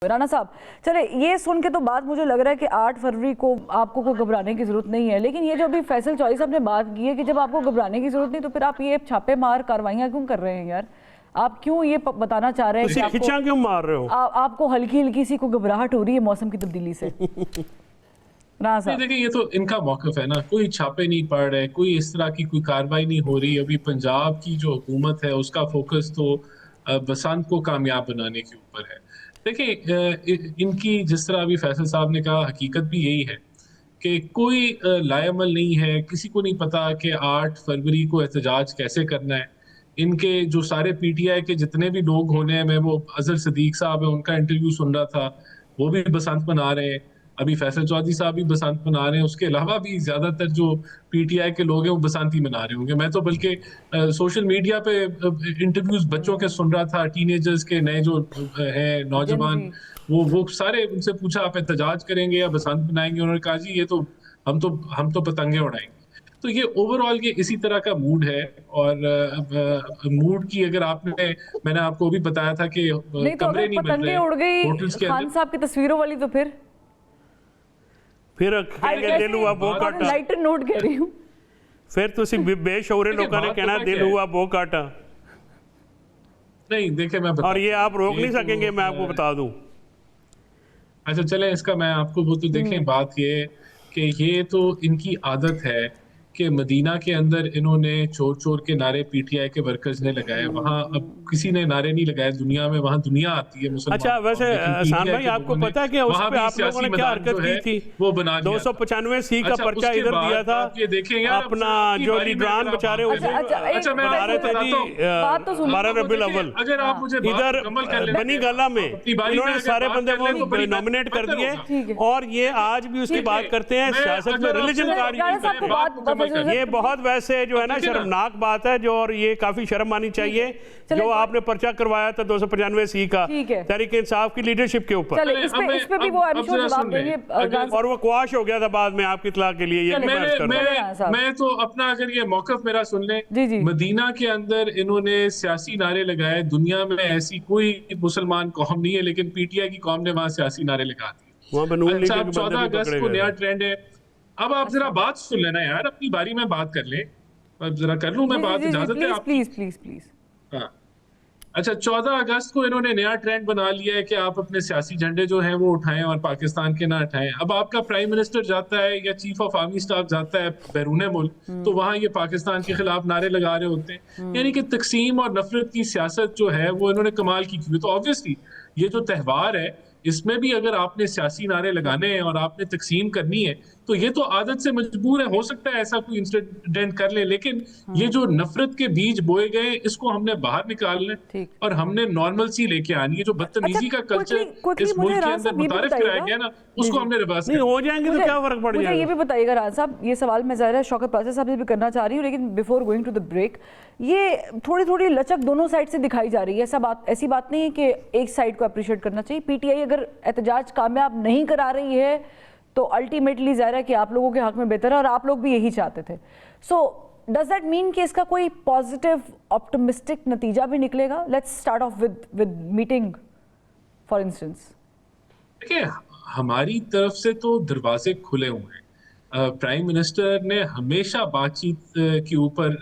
राना साहब, चले ये सुन के तो बात मुझे लग रहा है कि 8 फरवरी को आपको कोई घबराने की जरूरत नहीं है, लेकिन ये जो अभी फैसल चौधरी साहब ने बात की है कि जब आपको घबराने की जरूरत नहीं तो फिर आप ये छापेमार कार्रवाइयां क्यों कर रहे हैं यार? आप क्यों ये बताना चाह रहे हैं कि खिंचा क्यों मार रहे हो? आपको हल्की हल्की सी कोई घबराहट हो रही है मौसम की तब्दीली से? राना साहब देखिए, ये तो इनका मौकफ है ना, कोई छापे नहीं पड़ रहे, कोई इस तरह की कोई कार्रवाई नहीं हो रही। अभी पंजाब की जो हुकूमत है उसका फोकस तो बसंत को कामयाब बनाने के ऊपर है। देखिए, इनकी जिस तरह अभी फैसल साहब ने कहा, हकीकत भी यही है कि कोई लायमल नहीं है, किसी को नहीं पता कि 8 फरवरी को एहतजाज कैसे करना है। इनके जो सारे पीटीआई के जितने भी लोग होने हैं, मैं वो अजहर सदीक साहब है उनका इंटरव्यू सुन रहा था, वो भी बसंत मना रहे हैं। अभी फैसल चौधरी साहब भी बसंत मना रहे हैं, उसके अलावा भी ज्यादातर जो पीटीआई के लोग हैं वो बसंत ही मना रहे होंगे। मैं तो बल्कि सोशल मीडिया पे इंटरव्यूज बच्चों के सुन रहा था, टीनेजर्स के, नए जो हैं नौजवान, वो सारे उनसे पूछा आप एहतजाज करेंगे या बसंत मनाएंगे? उन्होंने कहा जी ये तो हम तो पतंगे उड़ाएंगे। तो ये ओवरऑल ये इसी तरह का मूड है। और मूड की अगर मैंने आपको भी बताया था कि नहीं तो कमरे नहीं मिल पतंगे उड़ गई होटल्स के खान साहब की तस्वीरों वाली, तो फिर दिल हुआ बो काटा, लाइटर नोट कह रही हूं, फिर तुसी बेशऊरे लोगों ने कहना दिल हुआ बो काटा। नहीं देखे मैं और ये आप रोक नहीं सकेंगे, मैं आपको बता दूं। अच्छा चले, इसका मैं आपको वो तो देखें, बात ये कि ये तो इनकी आदत है कि मदीना के अंदर इन्होंने चोर चोर के नारे पीटीआई के वर्कर्स ने लगाए। वहाँ अब किसी ने नारे नहीं लगाए दुनिया में, वहाँ दुनिया आती है मुसलमान। अच्छा वैसे एहसान भाई, आपको पता है कि उस पे आप लोगों ने क्या हरकत की थी? वो बना 295 सी का पर्चा इधर दिया था, ये देखें यार, अपना जो लीडरान बेचारे हुए थे, अच्छा मैं बता रहे थे जी 12 रबीउल अव्वल, अगर आप मुझे इधर बनी गाला में इन्होंने सारे बंदे वो नॉमिनेट कर दिए, और ये आज भी उसकी बात करते हैं सियासत में रिलीजन कार्ड। ये बहुत वैसे जो है ना शर्मनाक बात है, जो और ये काफी शर्म आनी चाहिए जो आपने पर्चा करवाया था 295 सी का तहरीक इंसाफ की लीडरशिप के ऊपर, इस पे भी वो जवाब देंगे, और वो क्वाश हो गया था बाद में आपकी इत्तला के लिए। मैं तो अपना अगर ये मौकफ मेरा सुन ले, मदीना के अंदर इन्होंने सियासी नारे लगाए। दुनिया में ऐसी कोई मुसलमान कौम नहीं है, लेकिन पीटीआई की कौम ने वहां सियासी नारे लगा दिए। अच्छा 14 अगस्त को नया ट्रेंड है। अब आप जरा बात सुन लेना यार, अपनी बारी में बात कर ले। अब जरा कर लूं मैं बात, इजाजत है आप? प्लीज। हाँ अच्छा, 14 अगस्त को इन्होंने नया ट्रेंड बना लिया है कि आप अपने सियासी झंडे जो हैं वो उठाएं और पाकिस्तान के ना उठाएं। अब आपका प्राइम मिनिस्टर जाता है या चीफ ऑफ आर्मी स्टाफ जाता है बैरून मुल्क, तो वहां ये पाकिस्तान के खिलाफ नारे लगा रहे होते हैं। यानी कि तकसीम और नफरत की सियासत जो है वो इन्होंने कमाल की की। तो ऑब्वियसली ये जो त्यौहार है इसमें भी अगर आपने सियासी नारे लगाने हैं और आपने तकसीम करनी है तो ये तो आदत से मजबूर है। हो सकता है ऐसा कोई इंसिडेंट कर ले, लेकिन ये जो नफरत के बीज बोए गए इसको हमने बाहर निकालना है और हमने नॉर्मल सी लेके आनी है। जो बदतमीजी का कल्चर इस मुल्क के अंदर मुतारिफ कराया गया ना, उसको हमने रिवर्स नहीं हो जाएंगे तो क्या फर्क पड़ जाएगा? मुझे ये भी बताइएगा राना साहब, ये सवाल मैं ज़ाहिर है शौकत पासा साहब से भी करना चाह रही हूँ, लेकिन before going to the break, ये थोड़ी लचक दोनों साइड से दिखाई जा रही है। ऐसी बात नहीं है कि एक साइड को अप्रिशिएट करना चाहिए। पीटीआई अगर एहतजाज कामयाब नहीं करा रही है तो अल्टीमेटली ज़ाहिर है कि आप लोगों के हक में बेहतर है, और आप लोग भी यही चाहते थे। सो डज दैट मीन कि इसका कोई पॉजिटिव ऑप्टिमिस्टिक नतीजा भी निकलेगा? Let's start of with meeting for instance. देखिए, हमारी तरफ से तो दरवाजे खुले हुए हैं। प्राइम मिनिस्टर ने हमेशा बातचीत के ऊपर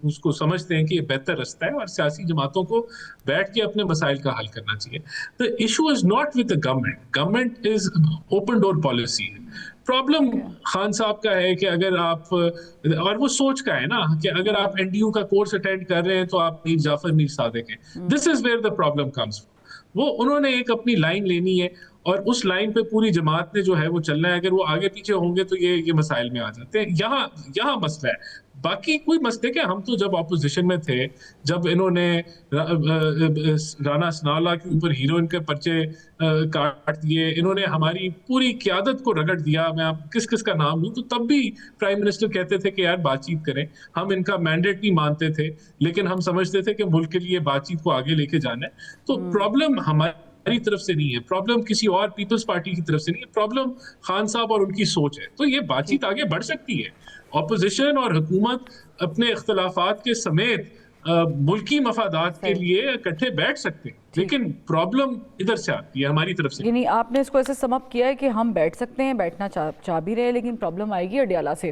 उसको समझते हैं कि ये बेहतर रास्ता है और सियासी जमातों को बैठ के अपने मसाइल का हल करना चाहिए। The issue is not with the government is open door policy. Problem Khan साहब का है कि अगर आप, और वो सोच का है ना, कि अगर आप एनडीयू का कोर्स अटेंड कर रहे हैं तो आप मीर जाफर मीर सादिक हैं। This is where the problem comes. वो उन्होंने एक अपनी लाइन लेनी है और उस लाइन पे पूरी जमात ने जो है वो चलना है। अगर वो आगे पीछे होंगे तो ये मसाइल में आ जाते हैं। यहाँ मसला है, बाकी कोई मसले क्या। हम तो जब ऑपोजिशन में थे, जब इन्होंने राना सनाउल्लाह के ऊपर हीरोइन के पर्चे काट दिए, इन्होंने हमारी पूरी क़यादत को रगड़ दिया, मैं आप किस किस का नाम लूं, तो तब भी प्राइम मिनिस्टर कहते थे कि यार बातचीत करें। हम इनका मैंडेट नहीं मानते थे, लेकिन हम समझते थे कि मुल्क के लिए बातचीत को आगे लेके जाना है। तो प्रॉब्लम हमारी तरफ से नहीं है, प्रॉब्लम किसी और पीपल्स पार्टी की तरफ से नहीं है, प्रॉब्लम खान साहब और उनकी सोच है। तो ये बातचीत आगे बढ़ सकती है। ऑपोजिशन और हुकूमत अपने इख्तलाफात के समेत मुल्की मफादात के लिए इकट्ठे बैठ सकते हैं, लेकिन प्रॉब्लम इधर से आती है हमारी तरफ से। यानी आपने इसको ऐसे समअप किया है कि हम बैठ सकते हैं, बैठना चाह भी रहे, लेकिन प्रॉब्लम आएगी अडियाला से।